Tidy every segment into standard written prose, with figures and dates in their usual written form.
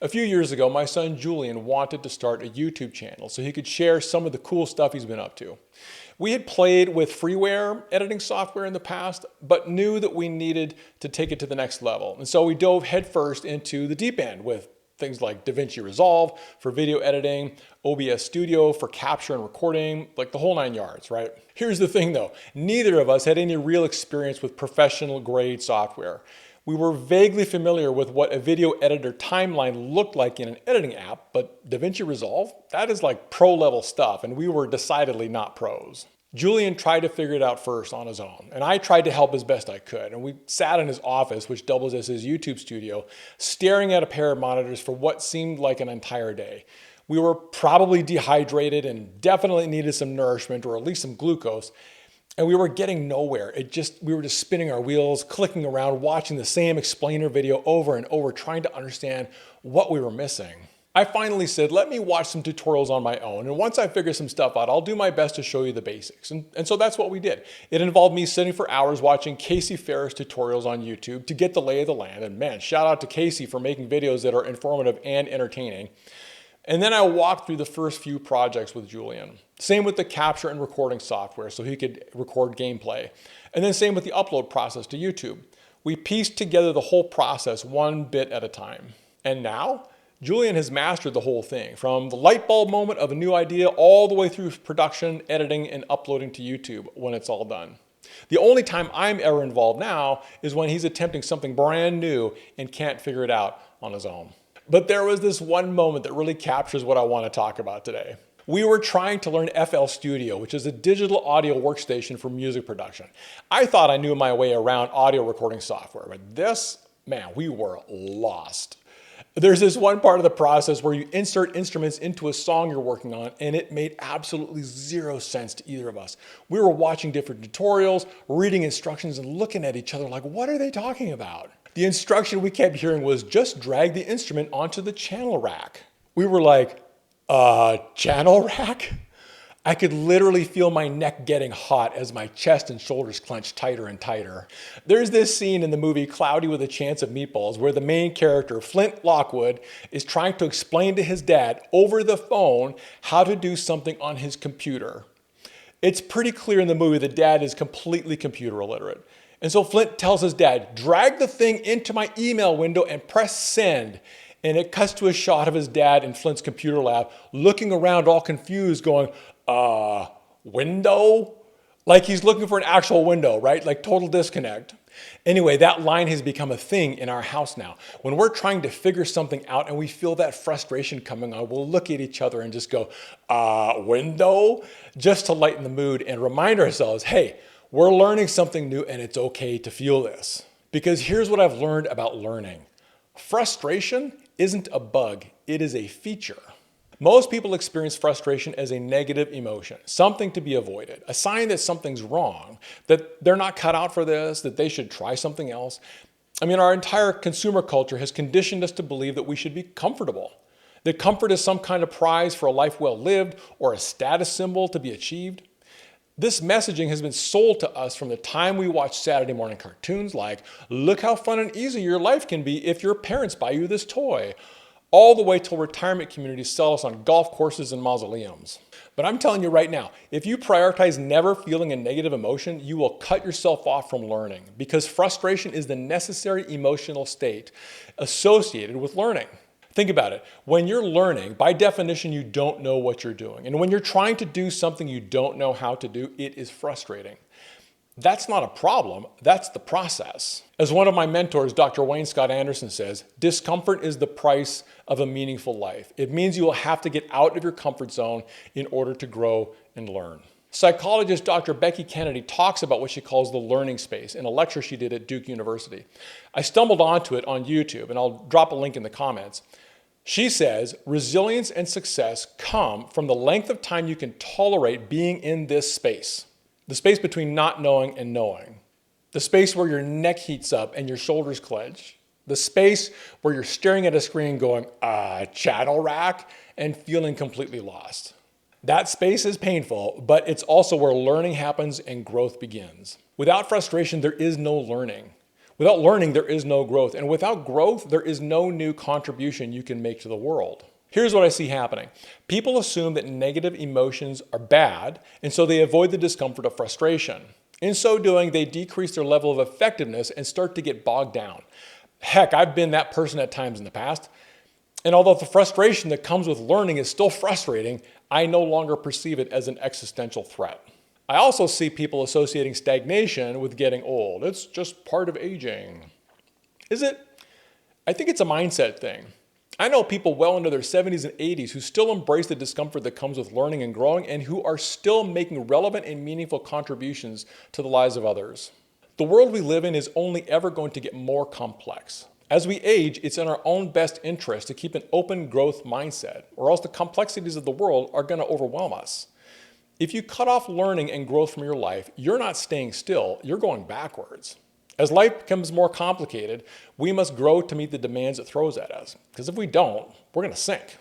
A few years ago, my son Julian wanted to start a YouTube channel so he could share some of the cool stuff he's been up to. We had played with freeware editing software in the past, but knew that we needed to take it to the next level. And so we dove headfirst into the deep end with things like DaVinci Resolve for video editing, OBS Studio for capture and recording, like the whole 9 yards, right? Here's the thing though, neither of us had any real experience with professional grade software. We were vaguely familiar with what a video editor timeline looked like in an editing app, but DaVinci Resolve, that is like pro level stuff, and we were decidedly not pros. Julian tried to figure it out first on his own, and I tried to help as best I could. And we sat in his office, which doubles as his YouTube studio, staring at a pair of monitors for what seemed like an entire day. We were probably dehydrated and definitely needed some nourishment, or at least some glucose. And we were getting nowhere. We were just spinning our wheels, clicking around, watching the same explainer video over and over, trying to understand what we were missing. I finally said, let me watch some tutorials on my own. And once I figure some stuff out, I'll do my best to show you the basics. And so that's what we did. It involved me sitting for hours watching Casey Ferris tutorials on YouTube to get the lay of the land. And man, shout out to Casey for making videos that are informative and entertaining. And then I walked through the first few projects with Julian. Same with the capture and recording software so he could record gameplay. And then same with the upload process to YouTube. We pieced together the whole process one bit at a time. And now, Julian has mastered the whole thing, from the light bulb moment of a new idea all the way through production, editing, and uploading to YouTube when it's all done. The only time I'm ever involved now is when he's attempting something brand new and can't figure it out on his own. But there was this one moment that really captures what I want to talk about today. We were trying to learn FL Studio, which is a digital audio workstation for music production. I thought I knew my way around audio recording software, but this, man, we were lost. There's this one part of the process where you insert instruments into a song you're working on, and it made absolutely zero sense to either of us. We were watching different tutorials, reading instructions, and looking at each other like, what are they talking about? The instruction we kept hearing was just drag the instrument onto the channel rack. We were like, channel rack? I could literally feel my neck getting hot as my chest and shoulders clenched tighter and tighter. There's this scene in the movie Cloudy with a Chance of Meatballs where the main character, Flint Lockwood, is trying to explain to his dad over the phone how to do something on his computer. It's pretty clear in the movie that dad is completely computer illiterate. And so Flint tells his dad, drag the thing into my email window and press send. And it cuts to a shot of his dad in Flint's computer lab, looking around all confused, going, window? Like he's looking for an actual window, right? Like total disconnect. Anyway, that line has become a thing in our house now. When we're trying to figure something out and we feel that frustration coming on, we'll look at each other and just go, window? Just to lighten the mood and remind ourselves, hey, we're learning something new and it's okay to feel this. Because here's what I've learned about learning. Frustration isn't a bug, it is a feature. Most people experience frustration as a negative emotion, something to be avoided, a sign that something's wrong, that they're not cut out for this, that they should try something else. I mean, our entire consumer culture has conditioned us to believe that we should be comfortable, that comfort is some kind of prize for a life well lived or a status symbol to be achieved. This messaging has been sold to us from the time we watch Saturday morning cartoons like, look how fun and easy your life can be if your parents buy you this toy, all the way till retirement communities sell us on golf courses and mausoleums. But I'm telling you right now, if you prioritize never feeling a negative emotion, you will cut yourself off from learning because frustration is the necessary emotional state associated with learning. Think about it. When you're learning, by definition, you don't know what you're doing. And when you're trying to do something you don't know how to do, it is frustrating. That's not a problem, that's the process. As one of my mentors, Dr. Wayne Scott Anderson says, discomfort is the price of a meaningful life. It means you will have to get out of your comfort zone in order to grow and learn. Psychologist Dr. Becky Kennedy talks about what she calls the learning space in a lecture she did at Duke University. I stumbled onto it on YouTube, and I'll drop a link in the comments. She says, resilience and success come from the length of time you can tolerate being in this space. The space between not knowing and knowing. The space where your neck heats up and your shoulders clench. The space where you're staring at a screen going, channel rack, and feeling completely lost. That space is painful, but it's also where learning happens and growth begins. Without frustration, there is no learning. Without learning, there is no growth. And without growth, there is no new contribution you can make to the world. Here's what I see happening. People assume that negative emotions are bad, and so they avoid the discomfort of frustration. In so doing, they decrease their level of effectiveness and start to get bogged down. Heck, I've been that person at times in the past. And although the frustration that comes with learning is still frustrating, I no longer perceive it as an existential threat. I also see people associating stagnation with getting old. It's just part of aging. Is it? I think it's a mindset thing. I know people well into their 70s and 80s who still embrace the discomfort that comes with learning and growing and who are still making relevant and meaningful contributions to the lives of others. The world we live in is only ever going to get more complex. As we age, it's in our own best interest to keep an open growth mindset, or else the complexities of the world are going to overwhelm us. If you cut off learning and growth from your life, you're not staying still, you're going backwards. As life becomes more complicated, we must grow to meet the demands it throws at us, because if we don't, we're going to sink.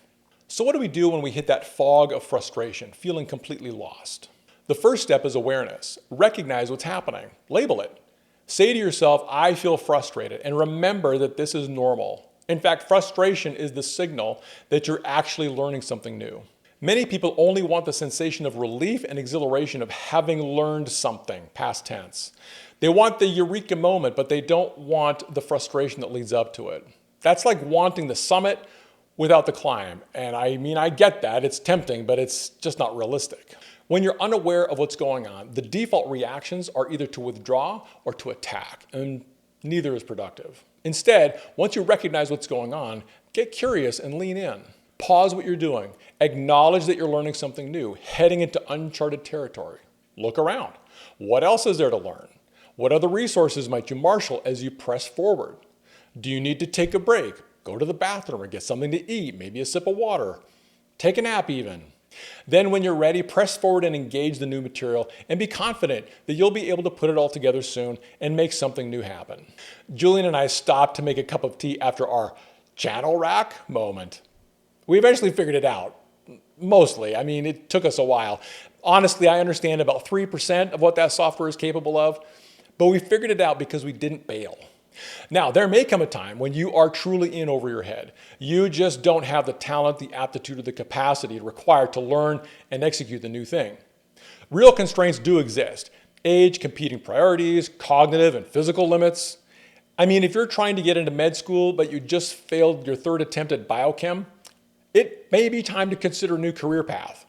So what do we do when we hit that fog of frustration, feeling completely lost? The first step is awareness. Recognize what's happening. Label it. Say to yourself, I feel frustrated, and remember that this is normal. In fact, frustration is the signal that you're actually learning something new. Many people only want the sensation of relief and exhilaration of having learned something, past tense. They want the eureka moment, but they don't want the frustration that leads up to it. That's like wanting the summit without the climb. And I get that, it's tempting, but it's just not realistic. When you're unaware of what's going on, the default reactions are either to withdraw or to attack, and neither is productive. Instead, once you recognize what's going on, get curious and lean in. Pause what you're doing. Acknowledge that you're learning something new, heading into uncharted territory. Look around. What else is there to learn? What other resources might you marshal as you press forward? Do you need to take a break? Go to the bathroom or get something to eat, maybe a sip of water. Take a nap even. Then when you're ready, press forward and engage the new material and be confident that you'll be able to put it all together soon and make something new happen. Julian and I stopped to make a cup of tea after our channel rack moment. We eventually figured it out. Mostly. It took us a while. Honestly, I understand about 3% of what that software is capable of, but we figured it out because we didn't bail. Now, there may come a time when you are truly in over your head. You just don't have the talent, the aptitude, or the capacity required to learn and execute the new thing. Real constraints do exist. Age, competing priorities, cognitive and physical limits. If you're trying to get into med school, but you just failed your third attempt at biochem, it may be time to consider a new career path.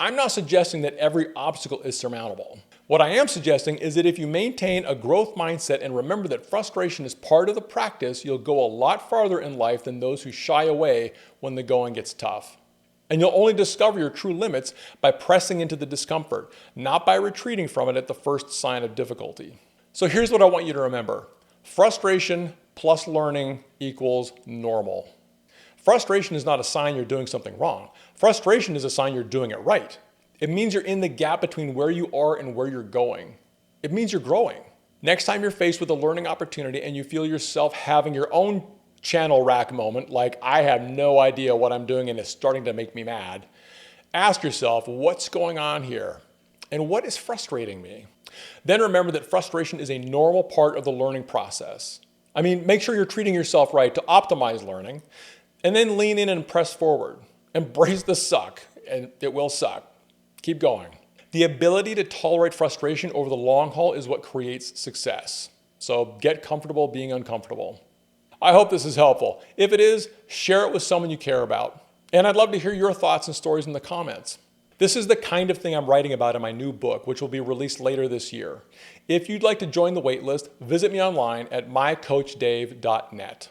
I'm not suggesting that every obstacle is surmountable. What I am suggesting is that if you maintain a growth mindset and remember that frustration is part of the practice, you'll go a lot farther in life than those who shy away when the going gets tough. And you'll only discover your true limits by pressing into the discomfort, not by retreating from it at the first sign of difficulty. So here's what I want you to remember. Frustration plus learning equals normal. Frustration is not a sign you're doing something wrong. Frustration is a sign you're doing it right. It means you're in the gap between where you are and where you're going. It means you're growing. Next time you're faced with a learning opportunity and you feel yourself having your own channel rack moment, like I have no idea what I'm doing and it's starting to make me mad, ask yourself, what's going on here? And what is frustrating me? Then remember that frustration is a normal part of the learning process. Make sure you're treating yourself right to optimize learning, and then lean in and press forward. Embrace the suck, and it will suck. Keep going. The ability to tolerate frustration over the long haul is what creates success. So get comfortable being uncomfortable. I hope this is helpful. If it is, share it with someone you care about. And I'd love to hear your thoughts and stories in the comments. This is the kind of thing I'm writing about in my new book, which will be released later this year. If you'd like to join the waitlist, visit me online at mycoachdave.net.